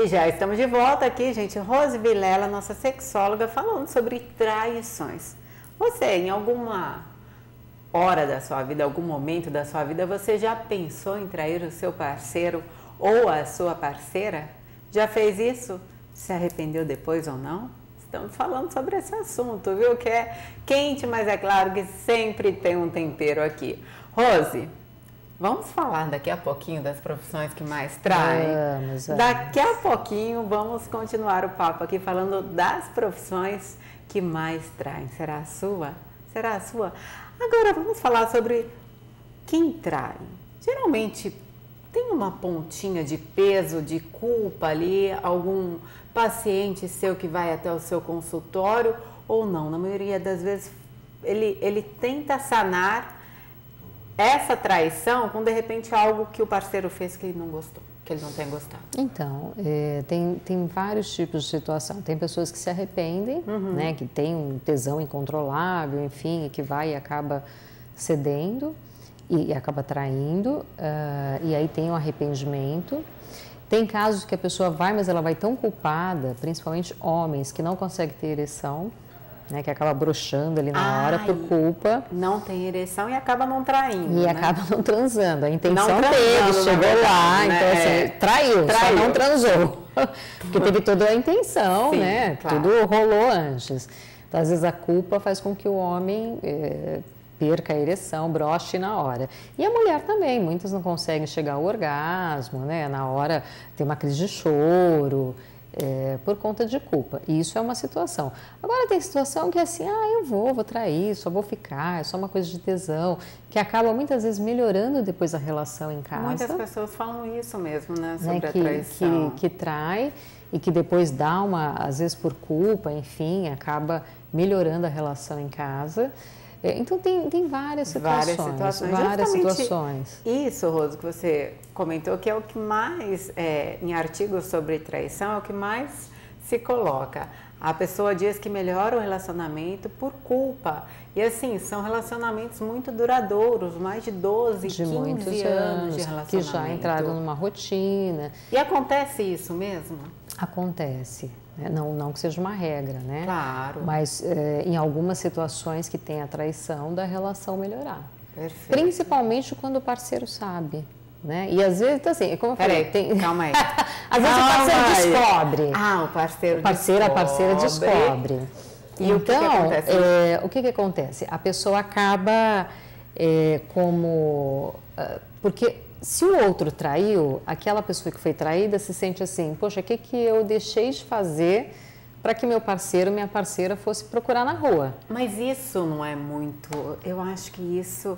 E já estamos de volta aqui, gente. Rose Vilela, nossa sexóloga, falando sobre traições. Você, em alguma hora da sua vida, algum momento da sua vida, você já pensou em trair o seu parceiro ou a sua parceira? Já fez isso? Se arrependeu depois ou não? Estamos falando sobre esse assunto, viu? Que é quente, mas é claro que sempre tem um tempero aqui. Rose, vamos falar daqui a pouquinho das profissões que mais traem? Vamos. Daqui a pouquinho vamos continuar o papo aqui falando das profissões que mais traem. Será a sua? Será a sua? Agora vamos falar sobre quem trai. Geralmente tem uma pontinha de peso, de culpa ali, algum paciente seu que vai até o seu consultório ou não? Na maioria das vezes ele tenta sanar essa traição com, de repente, algo que o parceiro fez que ele não gostou, que ele não tem gostado. Então, tem vários tipos de situação. Tem pessoas que se arrependem, né, que tem um tesão incontrolável, enfim, que vai e acaba cedendo e acaba traindo, e aí tem o arrependimento. Tem casos que a pessoa vai, mas ela vai tão culpada, principalmente homens, que não conseguem ter ereção, né, que acaba broxando ali na hora por culpa. Não tem ereção e acaba não traindo. E né? acaba não transando. A intenção teve, chegou lá, né? Então assim, traiu, só não transou. Porque teve toda a intenção, sim, né? Claro. Tudo rolou antes. Então, às vezes a culpa faz com que o homem perca a ereção, broche na hora. E a mulher também, muitas não conseguem chegar ao orgasmo, né? Na hora tem uma crise de choro. Por conta de culpa. E isso é uma situação. Agora tem situação que é assim, eu vou trair, só vou ficar, é só uma coisa de tesão, que acaba muitas vezes melhorando depois a relação em casa. Muitas pessoas falam isso mesmo, né, sobre a traição. Que trai e que depois dá às vezes por culpa, enfim, acaba melhorando a relação em casa. Então tem várias situações. Isso, Rose, que você comentou, que é o que mais, em artigos sobre traição, é o que mais se coloca. A pessoa diz que melhora o relacionamento por culpa. E assim, são relacionamentos muito duradouros, mais de 12, 15 anos de relacionamento. Que já entraram numa rotina. E acontece isso mesmo? Acontece. Não que seja uma regra, né? Claro. Mas em algumas situações que tem a traição da relação melhorar. Perfeito. Principalmente quando o parceiro sabe, né? E às vezes, então, assim, como eu falei... Calma aí. Às vezes o parceiro descobre. O parceiro descobre. A parceira descobre. E então, o que acontece? A pessoa acaba porque... Se o outro traiu, aquela pessoa que foi traída se sente assim, poxa, o que eu deixei de fazer para que meu parceiro, minha parceira fosse procurar na rua? Mas isso não é muito, eu acho que isso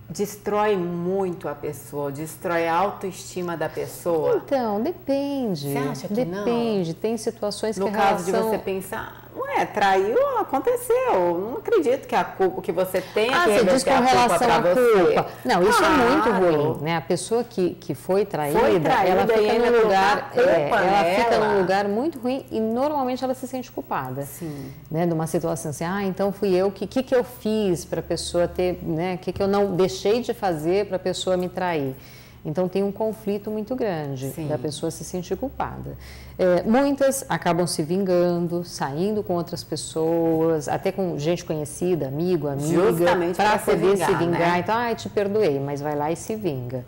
destrói muito a pessoa, destrói a autoestima da pessoa. Então, depende. Você acha que depende, tem situações no que caso de você pensar, traiu, aconteceu, não acredito que a culpa que você tenha que você diz com relação à culpa. Não, isso é muito ruim, né? A pessoa que foi traída, ela fica num lugar, fica num lugar muito ruim e normalmente ela se sente culpada. Sim. Né? De uma situação assim, então fui eu, o que eu fiz para a pessoa ter, né? O que eu não deixei de fazer para a pessoa me trair? Então, tem um conflito muito grande da pessoa se sentir culpada. Muitas acabam se vingando, saindo com outras pessoas, até com gente conhecida, amiga, para poder se vingar. Né? Então, te perdoei, mas vai lá e se vinga.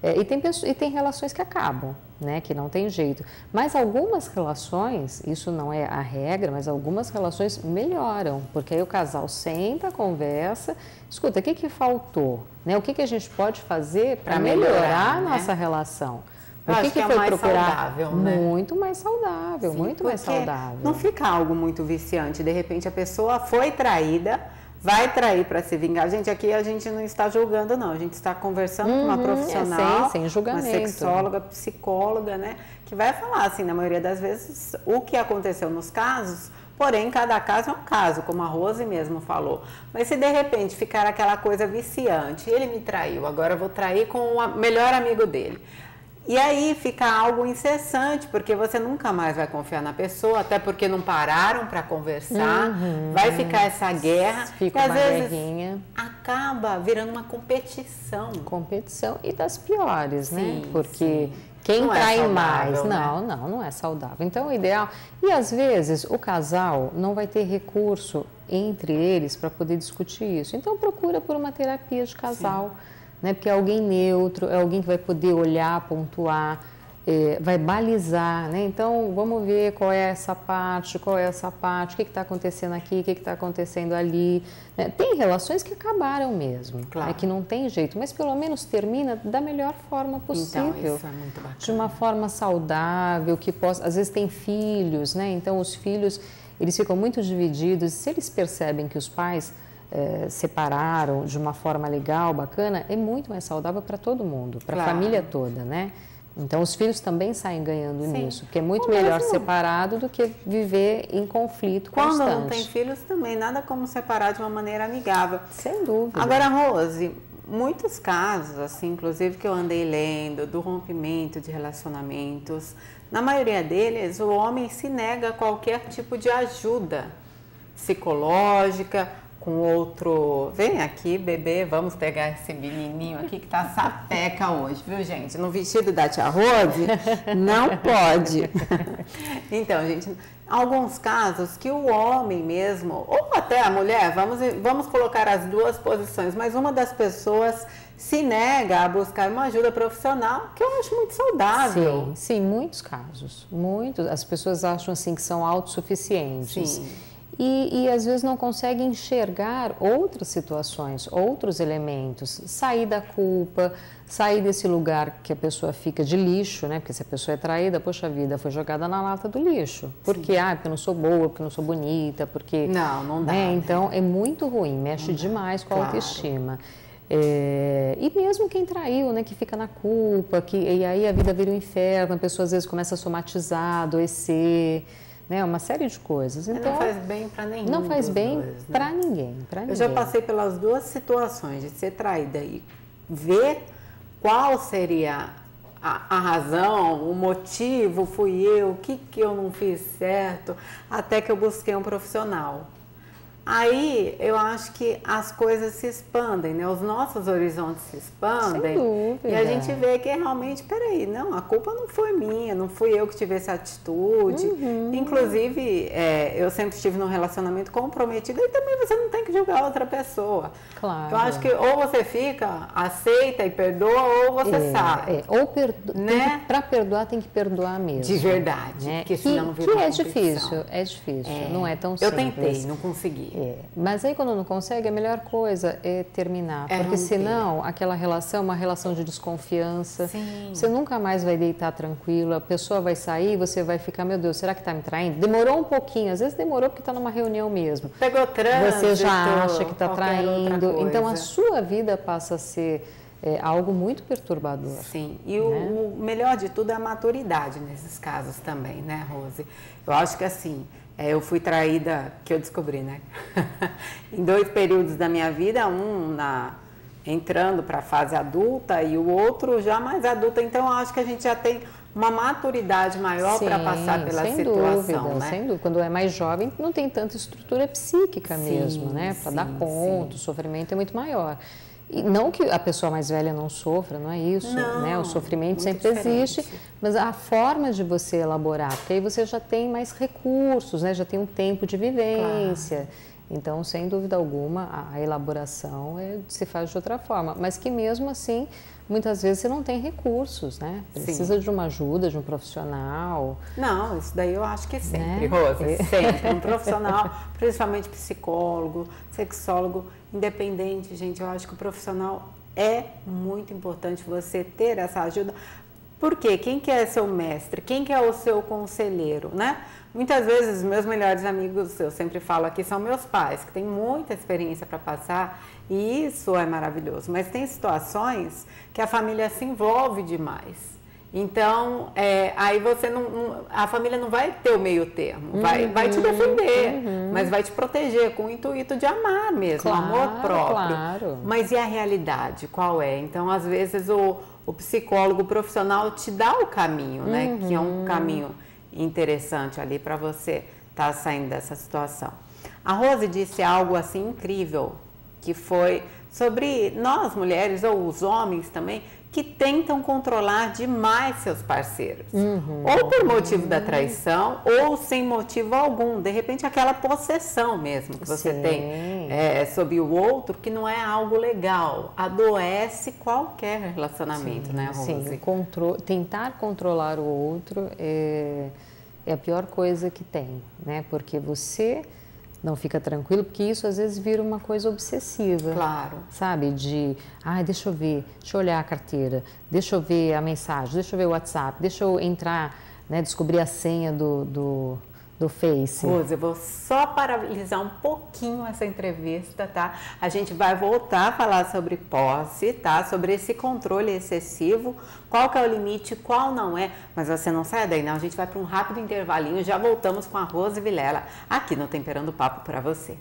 E tem relações que acabam, né, que não tem jeito. Mas algumas relações, isso não é a regra, mas algumas relações melhoram, porque aí o casal senta, conversa, escuta, o que faltou? Né? O que a gente pode fazer para melhorar a nossa relação? O que foi mais saudável, né? Muito mais saudável, muito mais saudável. Não fica algo muito viciante, de repente a pessoa foi traída, vai trair para se vingar. Gente, aqui a gente não está julgando, não. A gente está conversando com uma profissional, sem julgamento. Uma sexóloga, psicóloga, né? Que vai falar, assim, na maioria das vezes, o que aconteceu nos casos, porém, cada caso é um caso, como a Rose mesmo falou. Mas se de repente ficar aquela coisa viciante, ele me traiu, agora eu vou trair com o melhor amigo dele. E aí fica algo incessante, porque você nunca mais vai confiar na pessoa, até porque não pararam para conversar, vai ficar essa guerra, fica e às uma vezes guerrinha. Acaba virando uma competição. Competição e das piores, né? Porque quem não trai é mais. saudável, né? Não é saudável. Então, o ideal... E, às vezes, o casal não vai ter recurso entre eles para poder discutir isso. Então, procura por uma terapia de casal, né? Porque é alguém neutro, é alguém que vai poder olhar, pontuar, vai balizar, né? Então, vamos ver qual é essa parte, o que está acontecendo aqui, o que está acontecendo ali. Né? Tem relações que acabaram mesmo, claro. Né? Que não tem jeito, mas pelo menos termina da melhor forma possível. Então, isso é muito bacana. De uma forma saudável, que possa... Às vezes tem filhos, né? Então, os filhos, eles ficam muito divididos. Se eles percebem que os pais separaram de uma forma legal, bacana, é muito mais saudável para todo mundo, para a família toda, né? Então, os filhos também saem ganhando nisso, porque é muito melhor separado do que viver em conflito constante. Quando não tem filhos também, nada como separar de uma maneira amigável. Sem dúvida. Agora, Rose, muitos casos, assim, inclusive que eu andei lendo, do rompimento de relacionamentos, na maioria deles, o homem se nega a qualquer tipo de ajuda psicológica, com outro... Vem aqui, bebê, vamos pegar esse menininho aqui que tá sapeca hoje, viu, gente? No vestido da tia Rose, não pode. Então, gente, alguns casos que o homem mesmo, ou até a mulher, vamos colocar as duas posições, mas uma das pessoas se nega a buscar uma ajuda profissional, que eu acho muito saudável. Sim, muitos casos. Muitos. As pessoas acham assim que são autossuficientes. Sim. E às vezes não conseguem enxergar outras situações, outros elementos, sair da culpa, sair desse lugar que a pessoa fica de lixo, né? Porque se a pessoa é traída, poxa vida, foi jogada na lata do lixo. Porque, porque eu não sou boa, porque eu não sou bonita, porque... Não dá. Né? Então, é muito ruim, mexe demais com a autoestima. E mesmo quem traiu, né, que fica na culpa, e aí a vida vira um inferno, a pessoa às vezes começa a somatizar, adoecer... Né, uma série de coisas. Então, não faz bem para nenhum. Não faz bem para ninguém. Eu já passei pelas duas situações de ser traída e ver qual seria a razão, o motivo, fui eu, o que eu não fiz certo, até que eu busquei um profissional. Aí eu acho que as coisas se expandem, né? Os nossos horizontes se expandem. Sem dúvida. E a gente vê que realmente, peraí, não, a culpa não foi minha, não fui eu que tive essa atitude. Inclusive, eu sempre estive num relacionamento comprometido e também você não tem que julgar outra pessoa. Claro. Eu acho que ou você fica, aceita e perdoa, ou você sai. Né? Para perdoar tem que perdoar mesmo. De verdade. Né? Porque senão vira que uma é difícil, não é tão simples. Eu tentei, não consegui. Mas aí quando não consegue, a melhor coisa é terminar, porque senão aquela relação é uma relação de desconfiança. Sim. Você nunca mais vai deitar tranquila, a pessoa vai sair, você vai ficar, meu Deus, será que está me traindo? Demorou um pouquinho, às vezes demorou porque está numa reunião mesmo. Pegou trânsito, você já acha que está traindo, então a sua vida passa a ser algo muito perturbador. Sim, e o melhor de tudo é a maturidade nesses casos também, né, Rose? Eu acho que assim, eu fui traída, que eu descobri, né? Em 2 períodos da minha vida, entrando para a fase adulta e o outro já mais adulta. Então, eu acho que a gente já tem uma maturidade maior para passar pela situação, né? Sem dúvida. Quando é mais jovem, não tem tanta estrutura psíquica mesmo, né? Para dar conta, o sofrimento é muito maior. E não que a pessoa mais velha não sofra, não é isso, né? O sofrimento sempre existe, mas a forma de você elaborar, porque aí você já tem mais recursos, né? Já tem um tempo de vivência. Claro. Então, sem dúvida alguma, a elaboração se faz de outra forma, mas que mesmo assim, muitas vezes você não tem recursos, né? Precisa de uma ajuda, de um profissional. Não, isso daí eu acho que sempre, Rosa, sempre. Um profissional, principalmente psicólogo, sexólogo, independente, gente, eu acho que o profissional é muito importante você ter essa ajuda. Porque quem que é seu mestre? Quem que é o seu conselheiro, né? Muitas vezes, meus melhores amigos, eu sempre falo aqui, são meus pais, que têm muita experiência para passar, e isso é maravilhoso. Mas tem situações que a família se envolve demais. Então, aí você a família não vai ter o meio termo, vai te defender, mas vai te proteger com o intuito de amar mesmo, amor próprio. Claro. Mas e a realidade, qual é? Então, às vezes, o psicólogo profissional te dá o caminho, né? Que é um caminho interessante ali para você estar saindo dessa situação. A Rose disse algo assim incrível, que foi sobre nós mulheres ou os homens também que tentam controlar demais seus parceiros, ou por motivo da traição, ou sem motivo algum, de repente aquela possessão mesmo que você tem sobre o outro, que não é algo legal, adoece qualquer relacionamento, né, Rose? Sim, tentar controlar o outro é a pior coisa que tem, né, porque você não fica tranquilo, porque isso às vezes vira uma coisa obsessiva. Claro. Sabe? Deixa eu ver, deixa eu olhar a carteira, deixa eu ver a mensagem, deixa eu ver o WhatsApp, deixa eu entrar, né, descobrir a senha do Face. Rose, eu vou só paralisar um pouquinho essa entrevista, tá? A gente vai voltar a falar sobre posse, tá? Sobre esse controle excessivo, qual que é o limite, qual não é. Mas você não sai daí, não. A gente vai para um rápido intervalinho, já voltamos com a Rose Vilela, aqui no Temperando Papo para você.